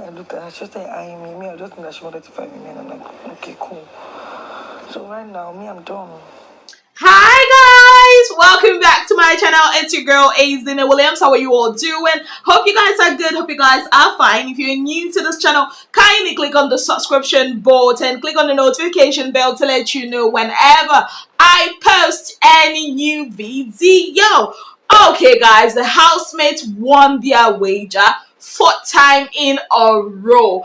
thing I looked at her, she was like, me. I just think that she wanted to fight with me. And I'm like, okay, cool. So right now, me, I'm done. Hi guys, welcome back to my channel. It's your girl Azina Williams. How are you all doing? Hope you guys are good. Hope you guys are fine. If you're new to this channel, kindly click on the subscription button, click on the notification bell to let you know whenever I post any new video. Okay guys, the housemates won their wager 4th time in a row.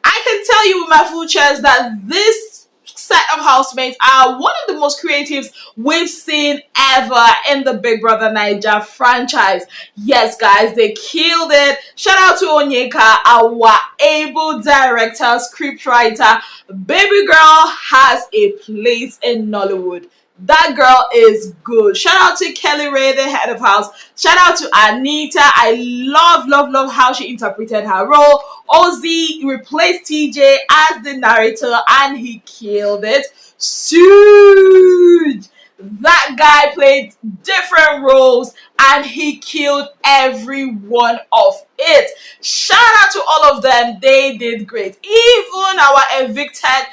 I can tell you with my full chest that this set of housemates are one of the most creatives we've seen ever in the Big Brother Naija franchise. Yes, guys, they killed it. Shout out to Onyeka, our able director, scriptwriter. Baby girl has a place in Nollywood. That girl is good. Shout out to Kelly Ray, the head of house. Shout out to Anita. I love how she interpreted her role. Ozzy replaced TJ as the narrator and he killed it. Huge. That guy played different roles and he killed every one of it. Shout out to all of them. They did great. Even our evicted,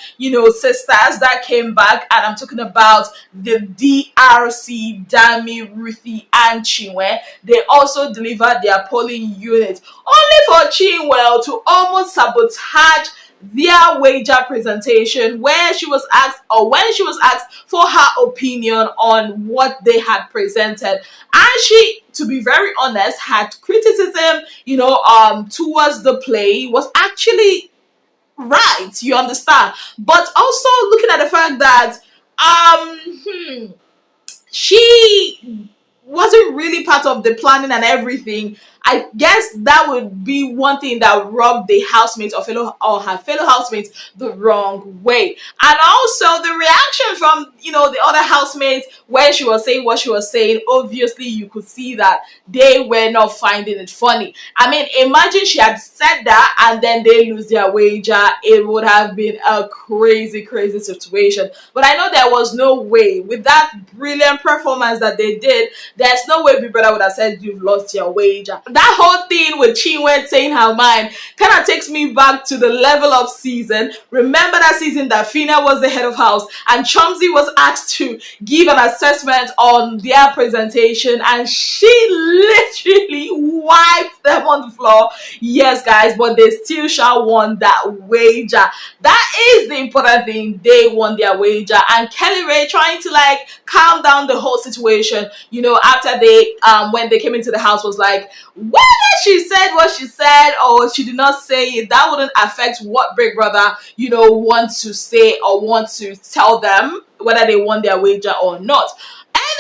sisters that came back, and I'm talking about the DRC, Dami, Ruthiee, and Chinwe. They also delivered their polling unit. Only for Chinwe to almost sabotage their wager presentation when she was asked for her opinion on what they had presented, and she, to be very honest, had criticism towards the play was actually right, you understand, but also looking at the fact that she wasn't really part of the planning and everything. I guess that would be one thing that rubbed the housemates or her fellow housemates the wrong way. And also the reaction from the other housemates when she was saying what she was saying, obviously you could see that they were not finding it funny. I mean, imagine she had said that and then they lose their wager. It would have been a crazy situation. But I know there was no way, with that brilliant performance that they did, there's no way Big Brother would have said you've lost your wager. That whole thing with Chinwe saying her mind kind of takes me back to the level up season. Remember that season that Fina was the head of house and Chumsy was asked to give an assessment on their presentation and she literally wiped them on the floor. Yes, guys, but they still shall won that wager. That is the important thing. They won their wager, and Kelly Ray trying to calm down the whole situation, after they when they came into the house, was like, whether she said what she said or she did not say it, that wouldn't affect what Big Brother wants to say or wants to tell them whether they won their wager or not.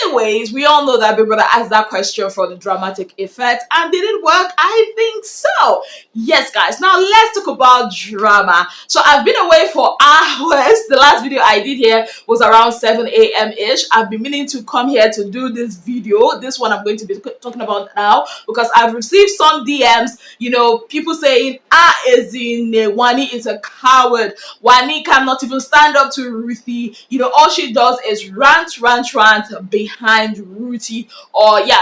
Anyways, we all know that Big Brother asked that question for the dramatic effect, and did it work? I think so. Yes, guys. Now let's talk about drama. So I've been away for hours. The last video I did here was around 7 a.m. ish. I've been meaning to come here to do this video. This one I'm going to be talking about now because I've received some DMs. People saying, Wanni is a coward. Wanni cannot even stand up to Ruthiee. All she does is rant behind Ruthiee,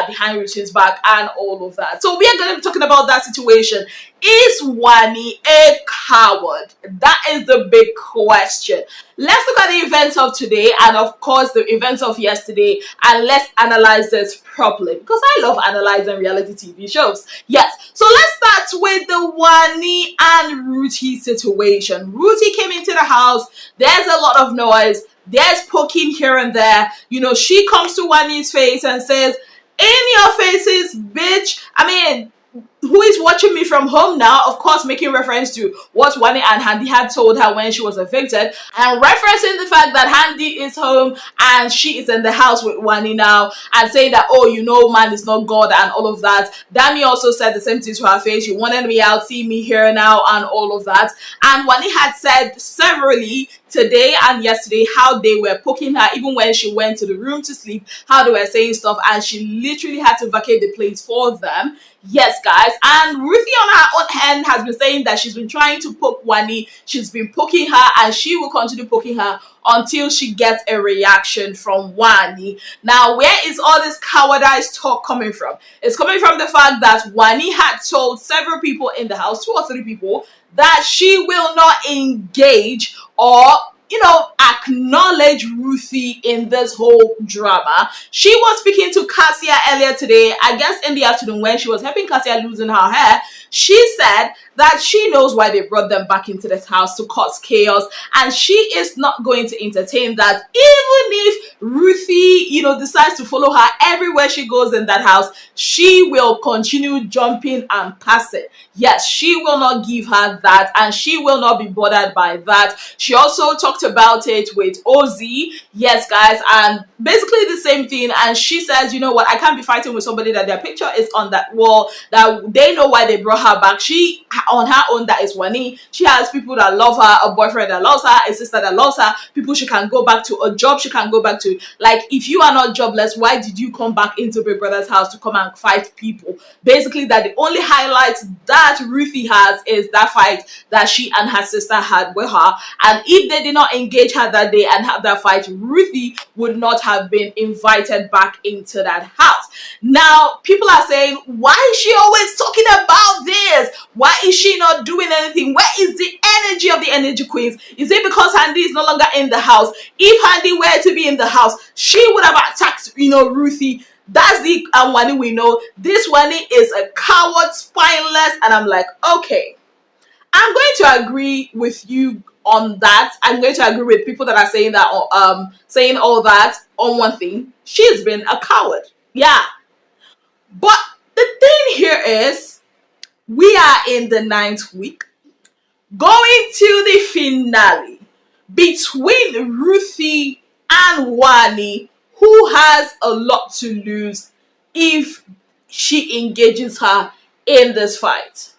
behind Ruthie's back and all of that. So we are going to be talking about that situation. Is Wanni a coward? That is the big question. Let's look at the events of today and of course the events of yesterday, and let's analyze this properly because I love analyzing reality TV shows. Yes, so let's start with the Wanni and Ruthiee situation. Ruthiee came into the house. There's a lot of noise. There's poking here and there. She comes to Wanni's face and says, "In your faces, bitch." I mean, who is watching me from home now? Of course, making reference to what Wanni and Handy had told her when she was evicted, and referencing the fact that Handy is home and she is in the house with Wanni now, and saying that, man is not God and all of that. Dami also said the same thing to her face. You wanted me out, see me here now, and all of that. And Wanni had said severally today and yesterday how they were poking her even when she went to the room to sleep, how they were saying stuff, and she literally had to vacate the place for them. Yes, guys. guys. And Ruthie on her own hand has been saying that she's been trying to poke Wanni. She's been poking her and she will continue poking her until she gets a reaction from Wanni. Now, where is all this cowardice talk coming from? It's coming from the fact that Wanni had told several people in the house, 2 or 3 people, that she will not engage or acknowledge Ruthiee in this whole drama. She was speaking to Cassia earlier today, I guess in the afternoon, when she was helping Cassia losing her hair. She said that she knows why they brought them back into this house, to cause chaos, and she is not going to entertain that. Even if Ruthiee, decides to follow her everywhere she goes in that house, she will continue jumping and passing. Yes, she will not give her that, and she will not be bothered by that. She also talked about it with Ozzy. Yes, guys, and basically the same thing. And she says, you know what, I can't be fighting with somebody that their picture is on that wall, that they know why they brought her back. She, on her own, that is Wanni. She has people that love her, a boyfriend that loves her, a sister that loves her, people she can go back to, a job she can go back to. Like, if you are not jobless, why did you come back into Big Brother's house to come and fight people? Basically, that the only highlight that Ruthiee has is that fight that she and her sister had with her. And if they did not engage her that day and have that fight, Ruthiee would not have been invited back into that house. Now, people are saying, why is she always talking about this? Why is she not doing anything? Where is the energy of the energy queens? Is it because Handy is no longer in the house? If Handy were to be in the house, she would have attacked, Ruthiee. That's the Wanni we know. This Wanni is a coward, spineless, and I'm like, okay, I'm going to agree with you on that. I'm going to agree with people that are saying that, saying all that on one thing. She's been a coward, yeah. But the thing here is, we are in the 9th week, going to the finale between Ruthiee and Wanni, who has a lot to lose if she engages her in this fight.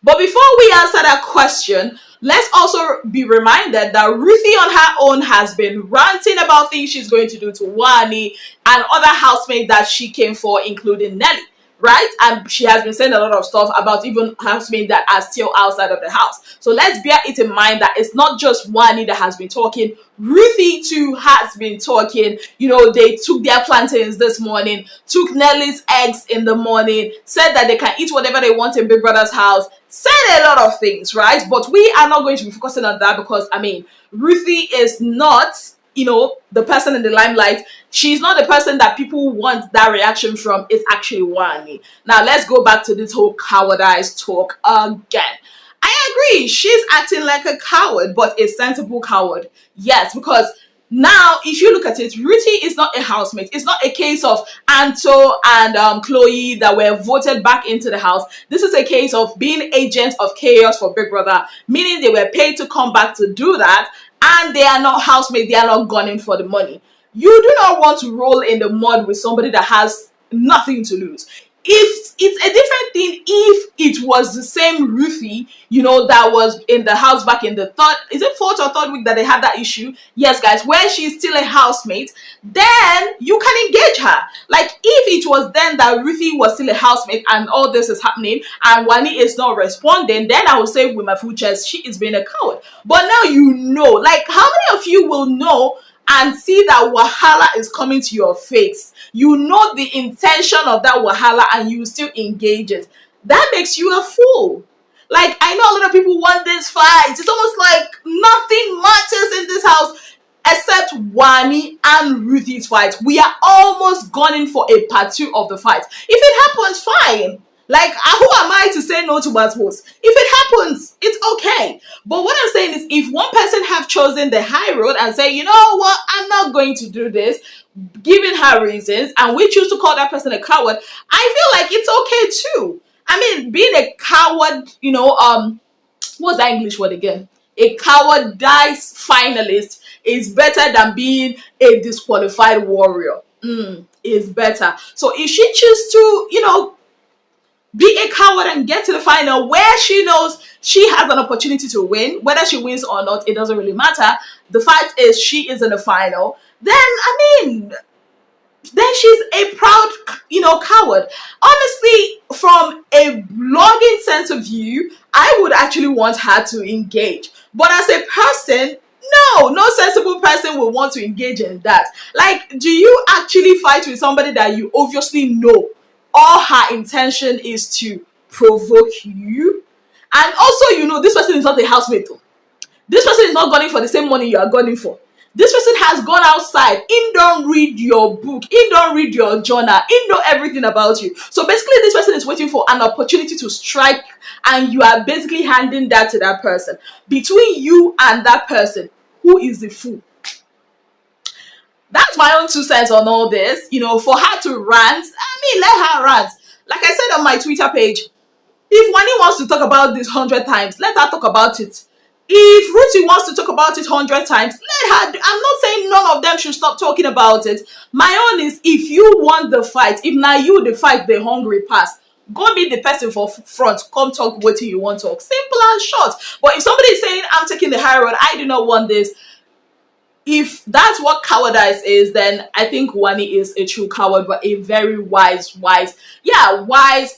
But before we answer that question, let's also be reminded that Ruthiee on her own has been ranting about things she's going to do to Wanni and other housemates that she came for, including Nelly. Right? And she has been saying a lot of stuff about even housemates that are still outside of the house. So let's bear it in mind that it's not just Wanni that has been talking. Ruthiee too has been talking. They took their plantains this morning, took Nelly's eggs in the morning, said that they can eat whatever they want in Big Brother's house, said a lot of things, right? But we are not going to be focusing on that because, Ruthiee is not, the person in the limelight. She's not the person that people want that reaction from. It's actually Wanni. Now, let's go back to this whole cowardice talk again. I agree, she's acting like a coward, but a sensible coward. Yes, because now, if you look at it, Ruthiee is not a housemate. It's not a case of Anto and Chloe that were voted back into the house. This is a case of being agents of chaos for Big Brother, meaning they were paid to come back to do that, and they are not housemates. They are not gunning for the money. You do not want to roll in the mud with somebody that has nothing to lose. If it's a different thing if it was the same Ruthiee, that was in the house back in the 4th or 3rd week that they had that issue. Yes, guys, where she's still a housemate, then you can engage her. Like, if it was then that Ruthiee was still a housemate and all this is happening and Wanni is not responding, then I would say with my full chest, she is being a coward. But now like, how many of you will know and see that wahala is coming to your face? The intention of that wahala and you still engage it. That makes you a fool. Like, I know a lot of people want this fight. It's almost like nothing matters in this house except Wanni and Ruthie's fight. We are almost gunning for a part 2 of the fight. If it happens, fine. Like, who am I to say no to Basbos? If it happens, it's okay. But what I'm saying is, if one person have chosen the high road and say, you know what, I'm not going to do this, giving her reasons, and we choose to call that person a coward, I feel like it's okay too. Being a coward, what's that English word again? A cowardice finalist is better than being a disqualified warrior. Is better. So if she chooses to, be a coward and get to the final where she knows she has an opportunity to win, whether she wins or not, it doesn't really matter. The fact is she is in the final. Then, then she's a proud, coward. Honestly, from a blogging sense of view, I would actually want her to engage. But as a person, no sensible person will want to engage in that. Like, do you actually fight with somebody that you obviously know all her intention is to provoke you? And also, this person is not a housemate. This person is not gunning for the same money you are gunning for. This person has gone outside. He don't read your book. He don't read your journal. He know everything about you. So basically, this person is waiting for an opportunity to strike, and you are basically handing that to that person. Between you and that person, who is the fool? That's my own 2 cents on all this. For her to rant, let her rant. Like I said on my Twitter page, if Wanni wants to talk about this 100 times, let her talk about it. If Ruthiee wants to talk about it 100 times, let her. I'm not saying none of them should stop talking about it. My own is, if you want the fight, if now you the fight, the hungry pass, go meet the person for front. Come talk what you want to talk. Simple and short. But if somebody is saying, I'm taking the high road, I do not want this, if that's what cowardice is, then I think Wanni is a true coward, but a very wise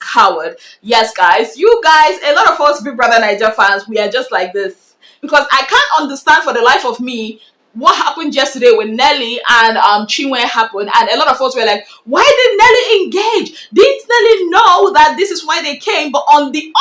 coward. Yes, guys, you guys, a lot of us Bbnaija fans, we are just like this, because I can't understand for the life of me what happened yesterday when Nelly and Chinwe happened, and a lot of us were like, why did Nelly engage? Didn't Nelly know that this is why they came? But on the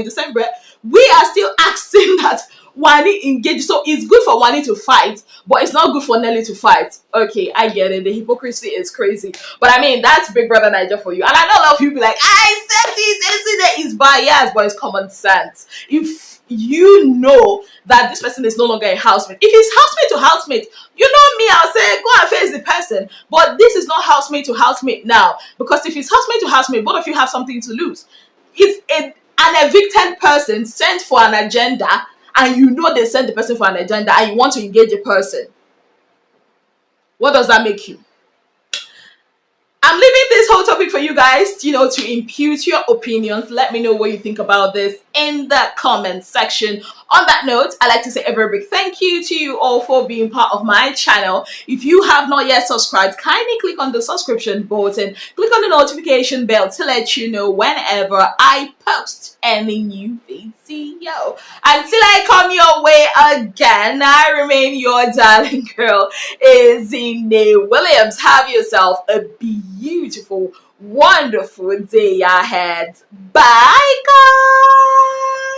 same breath, we are still asking that Wanni engage. So it's good for Wanni to fight, but it's not good for Nelly to fight. Okay, I get it. The hypocrisy is crazy. But I mean, that's Bbnaija for you. And I know a lot of you be like, I said this incident is biased, but it's common sense. If you know that this person is no longer a housemate, if it's housemate to housemate, you know me, I'll say, go and face the person. But this is not housemate to housemate now. Because if it's housemate to housemate, both of you have something to lose. It's an evicted person sent for an agenda, and you know they sent the person for an agenda, and you want to engage a person. What does that make you? I'm leaving this whole topic for you guys, to impute your opinions. Let me know what you think about this in the comment section. On that note, I'd like to say a very big thank you to you all for being part of my channel. If you have not yet subscribed, kindly click on the subscription button. Click on the notification bell to let you know whenever I post any new video. Until I come your way again, I remain your darling girl, Izine Williams. Have yourself a beautiful, wonderful day ahead. Bye, guys.